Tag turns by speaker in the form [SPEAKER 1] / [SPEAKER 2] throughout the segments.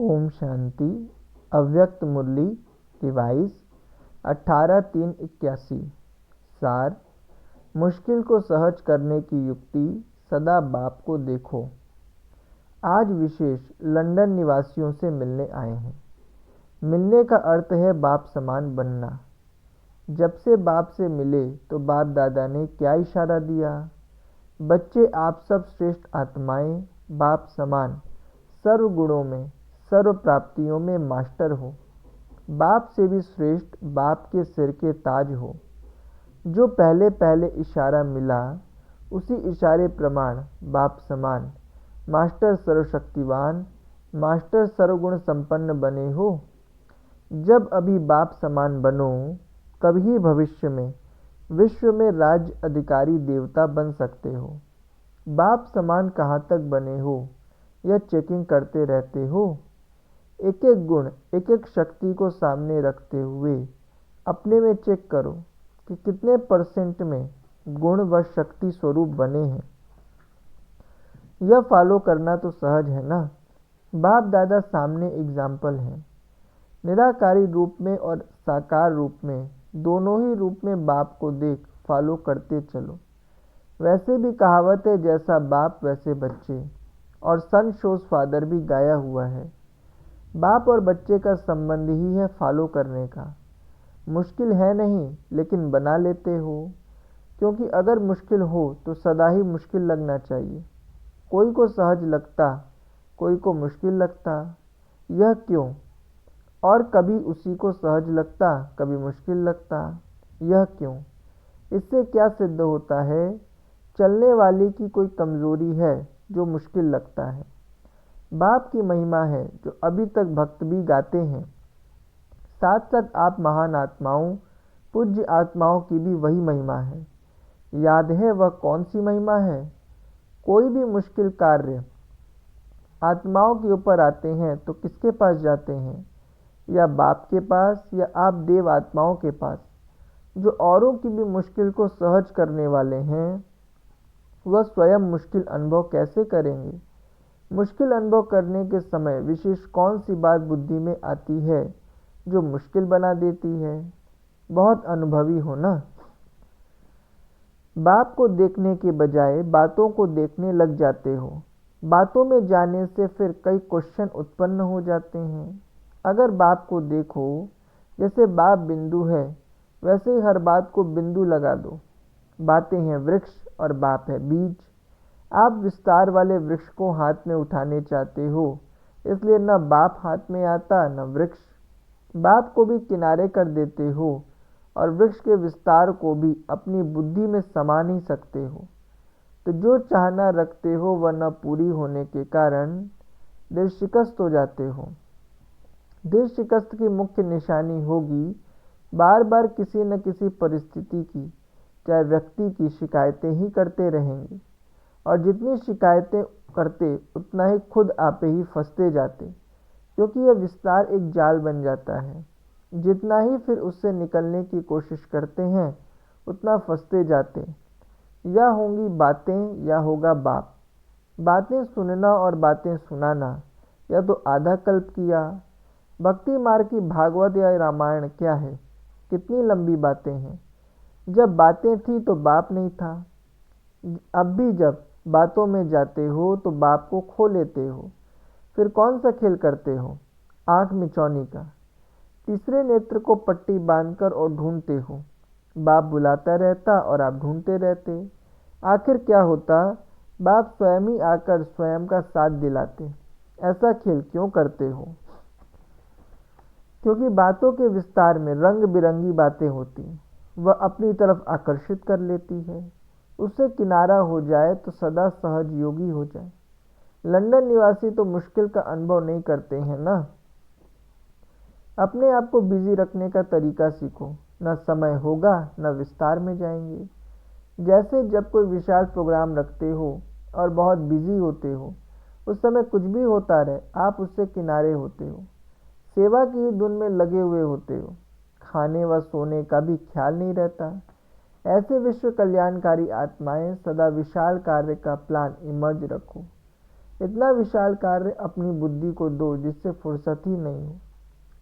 [SPEAKER 1] ओम शांति। अव्यक्त मुरली डिवाइस 18/3/81। सार: मुश्किल को सहज करने की युक्ति सदा बाप को देखो। आज विशेष लंदन निवासियों से मिलने आए हैं। मिलने का अर्थ है बाप समान बनना। जब से बाप से मिले तो बाप दादा ने क्या इशारा दिया? बच्चे, आप सब श्रेष्ठ आत्माएं बाप समान सर्व गुणों में, सर्व प्राप्तियों में मास्टर हो। बाप से भी श्रेष्ठ बाप के सिर के ताज हो। जो पहले पहले इशारा मिला उसी इशारे प्रमाण बाप समान मास्टर सर्वशक्तिवान, मास्टर सर्वगुण संपन्न बने हो। जब अभी बाप समान बनो तभी भविष्य में विश्व में राज्य अधिकारी देवता बन सकते हो। बाप समान कहाँ तक बने हो यह चेकिंग करते रहते हो। एक एक गुण, एक एक शक्ति को सामने रखते हुए अपने में चेक करो कि कितने % में गुण व शक्ति स्वरूप बने हैं। यह फॉलो करना तो सहज है ना। बाप दादा सामने एग्जाम्पल है। निराकारी रूप में और साकार रूप में, दोनों ही रूप में बाप को देख फॉलो करते चलो। वैसे भी कहावत है, जैसा बाप वैसे बच्चे, और सन शोज फादर भी गाया हुआ है। बाप और बच्चे का संबंध ही है फॉलो करने का। मुश्किल है नहीं, लेकिन बना लेते हो, क्योंकि अगर मुश्किल हो तो सदा ही मुश्किल लगना चाहिए। कोई को सहज लगता, कोई को मुश्किल लगता। यह क्यों? और कभी उसी को सहज लगता, कभी मुश्किल लगता। यह क्यों? इससे क्या सिद्ध होता है? चलने वाले की कोई कमजोरी है जो मुश्किल लगता है। बाप की महिमा है जो अभी तक भक्त भी गाते हैं। साथ साथ आप महान आत्माओं, पूज्य आत्माओं की भी वही महिमा है। याद है वह कौन सी महिमा है? कोई भी मुश्किल कार्य आत्माओं के ऊपर आते हैं तो किसके पास जाते हैं? या बाप के पास, या आप देव आत्माओं के पास, जो औरों की भी मुश्किल को सहज करने वाले हैं। वह स्वयं मुश्किल अनुभव कैसे करेंगे? मुश्किल अनुभव करने के समय विशेष कौन सी बात बुद्धि में आती है जो मुश्किल बना देती है? बहुत अनुभवी हो ना। बाप को देखने के बजाय बातों को देखने लग जाते हो। बातों में जाने से फिर कई क्वेश्चन उत्पन्न हो जाते हैं। अगर बाप को देखो जैसे बाप बिंदु है, वैसे ही हर बात को बिंदु लगा दो। बातें हैं वृक्ष और बाप है बीज। आप विस्तार वाले वृक्ष को हाथ में उठाने चाहते हो, इसलिए न बाप हाथ में आता न वृक्ष। बाप को भी किनारे कर देते हो और वृक्ष के विस्तार को भी अपनी बुद्धि में समा नहीं सकते हो। तो जो चाहना रखते हो वह न पूरी होने के कारण दिल शिकस्त हो जाते हो। दिल शिकस्त की मुख्य निशानी होगी बार बार किसी न किसी परिस्थिति की, चाहे व्यक्ति की, शिकायतें ही करते रहेंगे। और जितनी शिकायतें करते उतना ही खुद आपे ही फंसते जाते, क्योंकि यह विस्तार एक जाल बन जाता है। जितना ही फिर उससे निकलने की कोशिश करते हैं उतना फंसते जाते। या होंगी बातें या होगा बाप। बातें सुनना और बातें सुनाना, या तो आधा कल्प किया। भक्ति मार्ग की भागवत या रामायण क्या है? कितनी लंबी बातें हैं। जब बातें थी तो बाप नहीं था। अब भी जब बातों में जाते हो तो बाप को खो लेते हो। फिर कौन सा खेल करते हो? आंख मिचौनी का। तीसरे नेत्र को पट्टी बांधकर और ढूंढते हो। बाप बुलाता रहता और आप ढूंढते रहते। आखिर क्या होता? बाप स्वयं ही आकर स्वयं का साथ दिलाते। ऐसा खेल क्यों करते हो? क्योंकि बातों के विस्तार में रंग बिरंगी बातें होती, वह अपनी तरफ आकर्षित कर लेती है। उससे किनारा हो जाए तो सदा सहज योगी हो जाए। लंदन निवासी तो मुश्किल का अनुभव नहीं करते हैं ना। अपने आप को बिजी रखने का तरीका सीखो। न समय होगा न विस्तार में जाएंगे। जैसे जब कोई विशाल प्रोग्राम रखते हो और बहुत बिजी होते हो, उस समय कुछ भी होता रहे आप उससे किनारे होते हो। सेवा की ही धुन में लगे हुए होते हो। खाने व सोने का भी ख्याल नहीं रहता। ऐसे विश्व कल्याणकारी आत्माएं सदा विशाल कार्य का प्लान इमर्ज रखो। इतना विशाल कार्य अपनी बुद्धि को दो जिससे फुर्सत ही नहीं हो।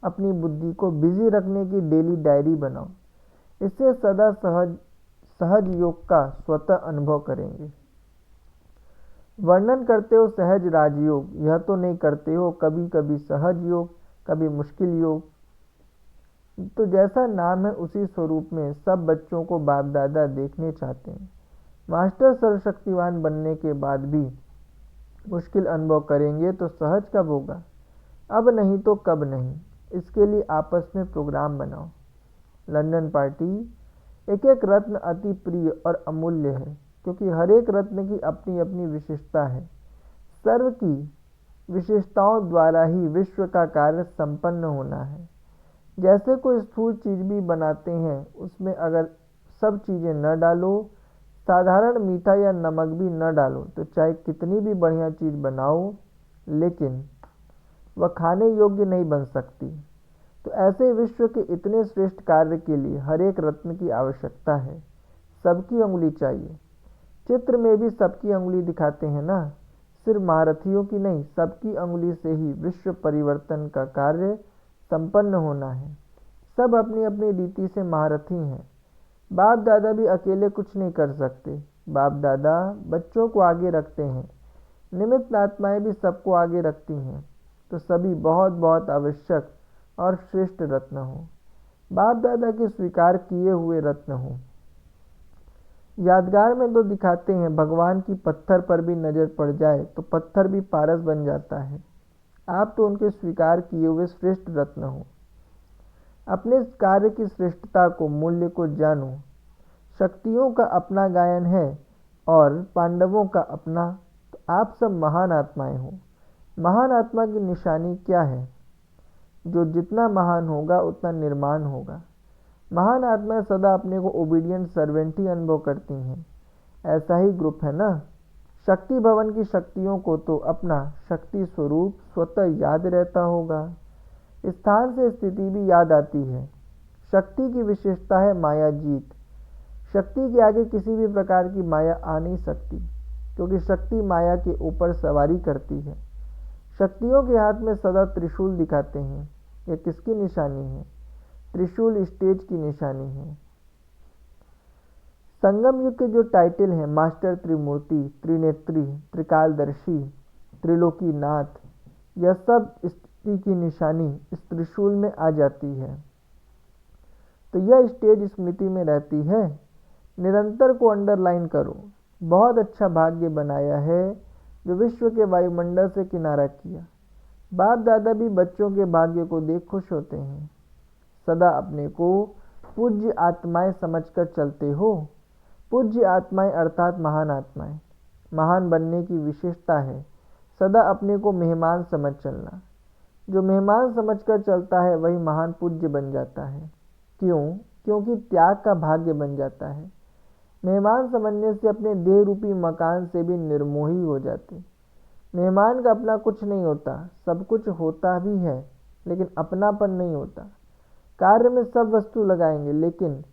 [SPEAKER 1] अपनी बुद्धि को बिजी रखने की डेली डायरी बनाओ। इससे सदा सहज योग का स्वतः अनुभव करेंगे। वर्णन करते हो सहज राजयोग, यह तो नहीं करते हो कभी कभी सहज योग, कभी मुश्किल योग। तो जैसा नाम है उसी स्वरूप में सब बच्चों को बाप दादा देखने चाहते हैं। मास्टर सर्वशक्तिवान बनने के बाद भी मुश्किल अनुभव करेंगे तो सहज कब होगा? अब नहीं तो कब नहीं। इसके लिए आपस में प्रोग्राम बनाओ। लंदन पार्टी एक एक रत्न अति प्रिय और अमूल्य है, क्योंकि हर एक रत्न की अपनी अपनी विशेषता है। सर्व की विशेषताओं द्वारा ही विश्व का कार्य संपन्न होना है। जैसे कोई स्थूल चीज भी बनाते हैं, उसमें अगर सब चीजें न डालो, साधारण मीठा या नमक भी न डालो, तो चाहे कितनी भी बढ़िया चीज बनाओ लेकिन वह खाने योग्य नहीं बन सकती। तो ऐसे विश्व के इतने श्रेष्ठ कार्य के लिए हर एक रत्न की आवश्यकता है। सबकी उंगली चाहिए। चित्र में भी सबकी उंगली दिखाते हैं ना, सिर्फ महारथियों की नहीं, सबकी उंगली से ही विश्व परिवर्तन का कार्य संपन्न होना है। सब अपनी अपनी रीति से महारथी हैं। बाप दादा भी अकेले कुछ नहीं कर सकते। बाप दादा बच्चों को आगे रखते हैं, निमित्त आत्माएं भी सबको आगे रखती हैं। तो सभी बहुत बहुत आवश्यक और श्रेष्ठ रत्न हो, बाप दादा के स्वीकार किए हुए रत्न हो। यादगार में तो दिखाते हैं भगवान की पत्थर पर भी नजर पड़ जाए तो पत्थर भी पारस बन जाता है। आप तो उनके स्वीकार किए हुए श्रेष्ठ रत्न हो। अपने इस कार्य की श्रेष्ठता को, मूल्य को जानो। शक्तियों का अपना गायन है और पांडवों का अपना। तो आप सब महान आत्माएं हो। महान आत्मा की निशानी क्या है? जो जितना महान होगा उतना निर्माण होगा। महान आत्माएं सदा अपने को ओबीडियंट सर्वेंट ही अनुभव करती हैं। ऐसा ही ग्रुप है ना। शक्ति भवन की शक्तियों को तो अपना शक्ति स्वरूप स्वतः याद रहता होगा। स्थान से स्थिति भी याद आती है। शक्ति की विशेषता है माया जीत। शक्ति के आगे किसी भी प्रकार की माया आ नहीं सकती, क्योंकि शक्ति माया के ऊपर सवारी करती है। शक्तियों के हाथ में सदा त्रिशूल दिखाते हैं। यह किसकी निशानी है? त्रिशूल स्टेज की निशानी है। संगम युग के जो टाइटल हैं, मास्टर त्रिमूर्ति, त्रिनेत्री, त्रिकालदर्शी, त्रिलोकीनाथ, यह सब स्थिति की निशानी इस त्रिशूल में आ जाती है। तो यह स्टेज स्मृति में रहती है। निरंतर को अंडरलाइन करो। बहुत अच्छा भाग्य बनाया है जो विश्व के वायुमंडल से किनारा किया। बाप दादा भी बच्चों के भाग्य को देख खुश होते हैं। सदा अपने को पूज्य आत्माएं समझकर चलते हो। पूज्य आत्माएं अर्थात महान आत्माएं। महान बनने की विशेषता है सदा अपने को मेहमान समझ चलना। जो मेहमान समझकर चलता है वही महान पूज्य बन जाता है। क्यों? क्योंकि त्याग का भाग्य बन जाता है। मेहमान समझने से अपने देह रूपी मकान से भी निर्मोही हो जाते। मेहमान का अपना कुछ नहीं होता, सब कुछ होता भी है लेकिन अपनापन नहीं होता। कार्य में सब वस्तु लगाएंगे लेकिन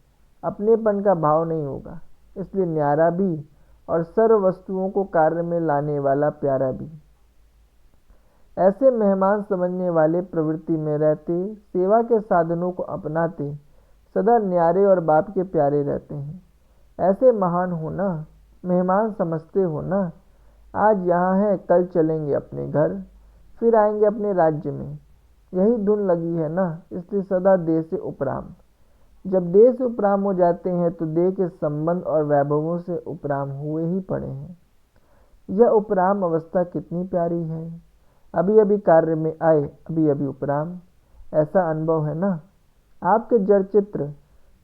[SPEAKER 1] अपनेपन का भाव नहीं होगा। इसलिए न्यारा भी और सर्व वस्तुओं को कार्य में लाने वाला प्यारा भी। ऐसे मेहमान समझने वाले प्रवृत्ति में रहते, सेवा के साधनों को अपनाते, सदा न्यारे और बाप के प्यारे रहते हैं। ऐसे महान हो ना, मेहमान समझते हो ना। आज यहाँ है, कल चलेंगे अपने घर, फिर आएंगे अपने राज्य में। यही धुन लगी है ना, इसलिए सदा देह से उपराम। जब देह से उपराम हो जाते हैं तो देह के संबंध और वैभवों से उपराम हुए ही पड़े हैं। यह उपराम अवस्था कितनी प्यारी है। अभी अभी कार्य में आए, अभी अभी उपराम। ऐसा अनुभव है ना। आपके जड़ चित्र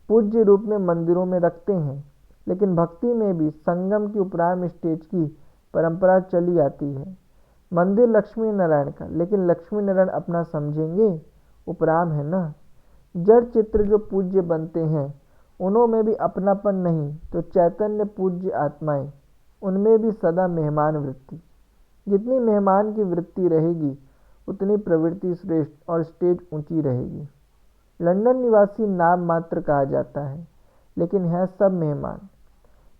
[SPEAKER 1] पूज्य रूप में मंदिरों में रखते हैं, लेकिन भक्ति में भी संगम की उपराम स्टेज की परंपरा चली आती है। मंदिर लक्ष्मी नारायण का, लेकिन लक्ष्मी नारायण अपना समझेंगे, उपराम है ना। जड़ चित्र जो पूज्य बनते हैं उनमें भी अपनापन नहीं, तो चैतन्य पूज्य आत्माएं, उनमें भी सदा मेहमान वृत्ति। जितनी मेहमान की वृत्ति रहेगी उतनी प्रवृत्ति श्रेष्ठ और स्टेज ऊंची रहेगी। लंदन निवासी नाम मात्र कहा जाता है, लेकिन है सब मेहमान।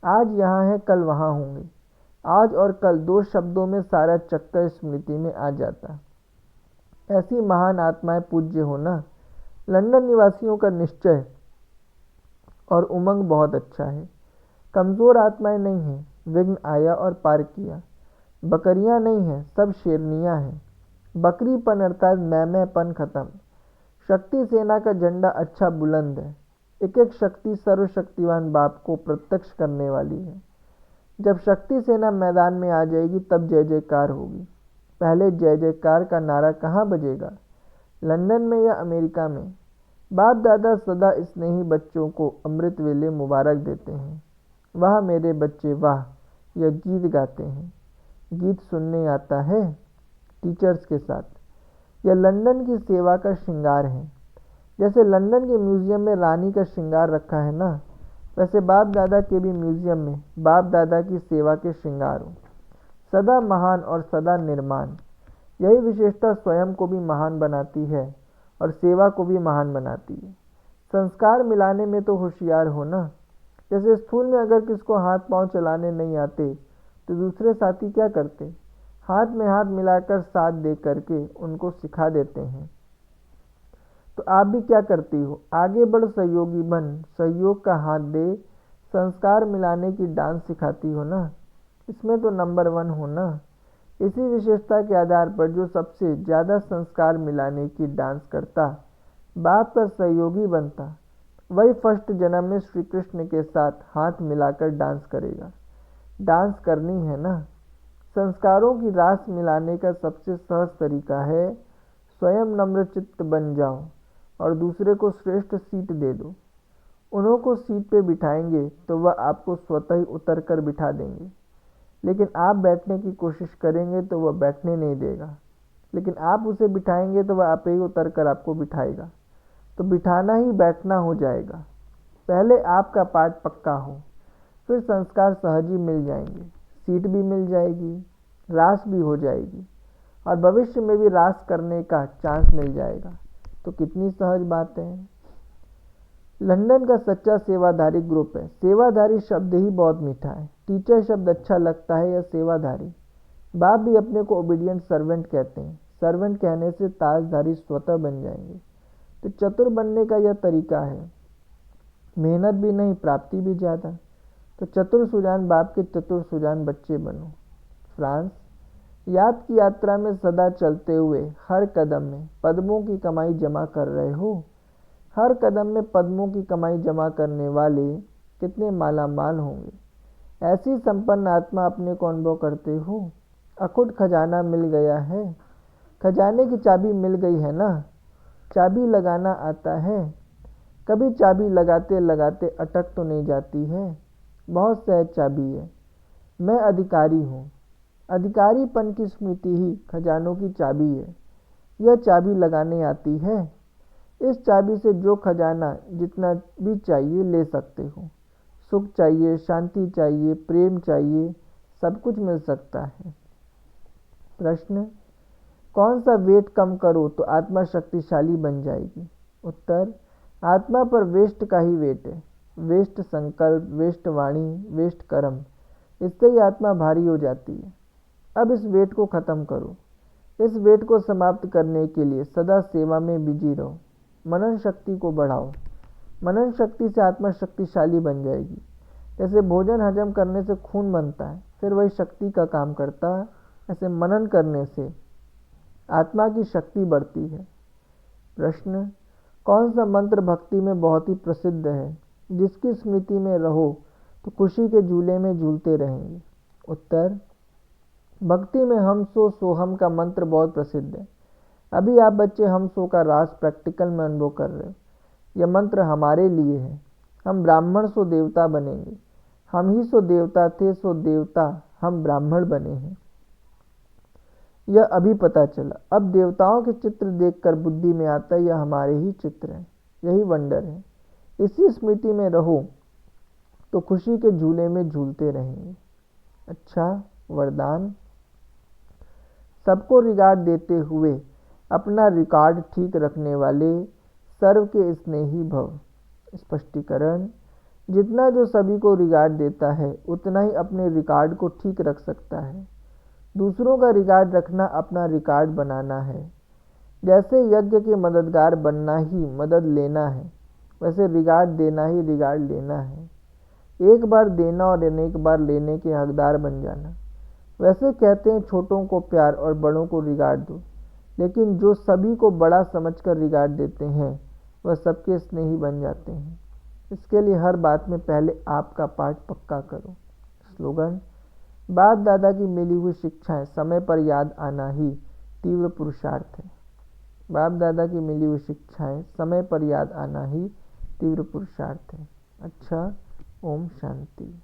[SPEAKER 1] आज यहाँ है, कल वहाँ होंगे। आज और कल 2 शब्दों में सारा चक्कर स्मृति में आ जाता। ऐसी महान आत्माएं पूज्य होना। लंदन निवासियों का निश्चय और उमंग बहुत अच्छा है। कमजोर आत्माएं नहीं हैं, विघ्न आया और पार किया। बकरियां नहीं हैं, सब शेरनियां हैं। बकरीपन अर्थात मैंपन खत्म। शक्ति सेना का झंडा अच्छा बुलंद है। एक एक शक्ति सर्वशक्तिवान बाप को प्रत्यक्ष करने वाली है। जब शक्ति सेना मैदान में आ जाएगी तब जय जयकार होगी। पहले जय जयकार का नारा कहाँ बजेगा, लंदन में या अमेरिका में? बाप दादा सदा स्नेही बच्चों को अमृत वेले मुबारक देते हैं। वाह मेरे बच्चे वाह, यह गीत गाते हैं। गीत सुनने आता है टीचर्स के साथ। यह लंदन की सेवा का श्रृंगार है। जैसे लंदन के म्यूजियम में रानी का श्रृंगार रखा है ना, वैसे बाप दादा के भी म्यूजियम में बाप दादा की सेवा के श्रृंगार हो। सदा महान और सदा निर्माण। यही विशेषता स्वयं को भी महान बनाती है और सेवा को भी महान बनाती है। संस्कार मिलाने में तो होशियार हो ना। जैसे स्कूल में अगर किसको हाथ पांव चलाने नहीं आते तो दूसरे साथी क्या करते, हाथ में हाथ मिलाकर साथ दे करके उनको सिखा देते हैं। तो आप भी क्या करती हो, आगे बढ़ सहयोगी बन, सहयोग का हाथ दे, संस्कार मिलाने की डांस सिखाती हो ना। इसमें तो नंबर 1 हो ना। इसी विशेषता के आधार पर जो सबसे ज़्यादा संस्कार मिलाने की डांस करता, बाप का सहयोगी बनता, वही फर्स्ट जन्म में श्री कृष्ण के साथ हाथ मिलाकर डांस करेगा। डांस करनी है ना। संस्कारों की रास मिलाने का सबसे सहज तरीका है स्वयं नम्र चित्त बन जाओ और दूसरे को श्रेष्ठ सीट दे दो। उन्हों को सीट पे बिठाएंगे तो वह आपको स्वतः ही उतर कर बिठा देंगे। लेकिन आप बैठने की कोशिश करेंगे तो वह बैठने नहीं देगा। लेकिन आप उसे बिठाएंगे तो वह आपे ही उतर कर आपको बिठाएगा। तो बिठाना ही बैठना हो जाएगा। पहले आपका पाठ पक्का हो, फिर संस्कार सहज ही मिल जाएंगे। सीट भी मिल जाएगी, रास भी हो जाएगी और भविष्य में भी रास करने का चांस मिल जाएगा। तो कितनी सहज बात है। लंदन का सच्चा सेवाधारी ग्रुप है। सेवाधारी शब्द ही बहुत मीठा है। टीचर शब्द अच्छा लगता है या सेवाधारी? बाप भी अपने को ओबीडियंट सर्वेंट कहते हैं। सर्वेंट कहने से ताजधारी स्वतः बन जाएंगे। तो चतुर बनने का यह तरीका है। मेहनत भी नहीं, प्राप्ति भी ज़्यादा। तो चतुर सुजान बाप के चतुर सुजान बच्चे बनो। फ्रांस, याद की यात्रा में सदा चलते हुए हर कदम में पद्मों की कमाई जमा कर रहे हो। हर कदम में पद्मों की कमाई जमा करने वाले कितने मालामाल होंगे। ऐसी संपन्न आत्मा अपने को अनुभव करते हो। अखुट खजाना मिल गया है। खजाने की चाबी मिल गई है ना। चाबी लगाना आता है। कभी चाबी लगाते लगाते अटक तो नहीं जाती है। बहुत सहज चाबी है। मैं अधिकारी हूँ। अधिकारीपन की स्मृति ही खजानों की चाबी है। यह चाबी लगाने आती है। इस चाबी से जो खजाना जितना भी चाहिए ले सकते हो। सुख चाहिए, शांति चाहिए, प्रेम चाहिए, सब कुछ मिल सकता है। प्रश्न, कौन सा वेट कम करो तो आत्मा शक्तिशाली बन जाएगी? उत्तर, आत्मा पर वेस्ट का ही वेट है। वेस्ट संकल्प, वेस्ट वाणी, वेस्ट कर्म, इससे ही आत्मा भारी हो जाती है। अब इस वेट को खत्म करो। इस वेट को समाप्त करने के लिए सदा सेवा में बिजी रहो। मनन शक्ति को बढ़ाओ। मनन शक्ति से आत्मा शक्तिशाली बन जाएगी। जैसे भोजन हजम करने से खून बनता है, फिर वही शक्ति का काम करता है, ऐसे मनन करने से आत्मा की शक्ति बढ़ती है। प्रश्न, कौन सा मंत्र भक्ति में बहुत ही प्रसिद्ध है, जिसकी स्मृति में रहो तो खुशी के झूले में झूलते रहेंगे? उत्तर, भक्ति में हम सो सोहम का मंत्र बहुत प्रसिद्ध है। अभी आप बच्चे हम सो का रास प्रैक्टिकल में अनुभव कर रहे हो। यह मंत्र हमारे लिए है। हम ब्राह्मण सो देवता बनेंगे। हम ही सो देवता थे, सो देवता हम ब्राह्मण बने हैं। यह अभी पता चला। अब देवताओं के चित्र देखकर बुद्धि में आता है यह हमारे ही चित्र हैं। यही वंडर है। इसी स्मृति में रहो तो खुशी के झूले में झूलते रहेंगे। अच्छा वरदान, सबको रिगार्ड देते हुए अपना रिकॉर्ड ठीक रखने वाले सर्व के स्नेही भव। स्पष्टीकरण, जितना जो सभी को रिगार्ड देता है उतना ही अपने रिकॉर्ड को ठीक रख सकता है। दूसरों का रिकॉर्ड रखना अपना रिकॉर्ड बनाना है। जैसे यज्ञ के मददगार बनना ही मदद लेना है, वैसे रिकॉर्ड देना ही रिकॉर्ड लेना है। एक बार देना और अनेक बार लेने के हकदार बन जाना। वैसे कहते हैं छोटों को प्यार और बड़ों को रिकॉर्ड दो, लेकिन जो सभी को बड़ा समझकर रिकॉर्ड देते हैं वह सबके स्नेही बन जाते हैं। इसके लिए हर बात में पहले आपका पार्ट पक्का करो। स्लोगन: बाप दादा की मिली हुई शिक्षाएं समय पर याद आना ही तीव्र पुरुषार्थ है। बाप दादा की मिली हुई शिक्षाएं समय पर याद आना ही तीव्र पुरुषार्थ है। अच्छा, ओम शांति।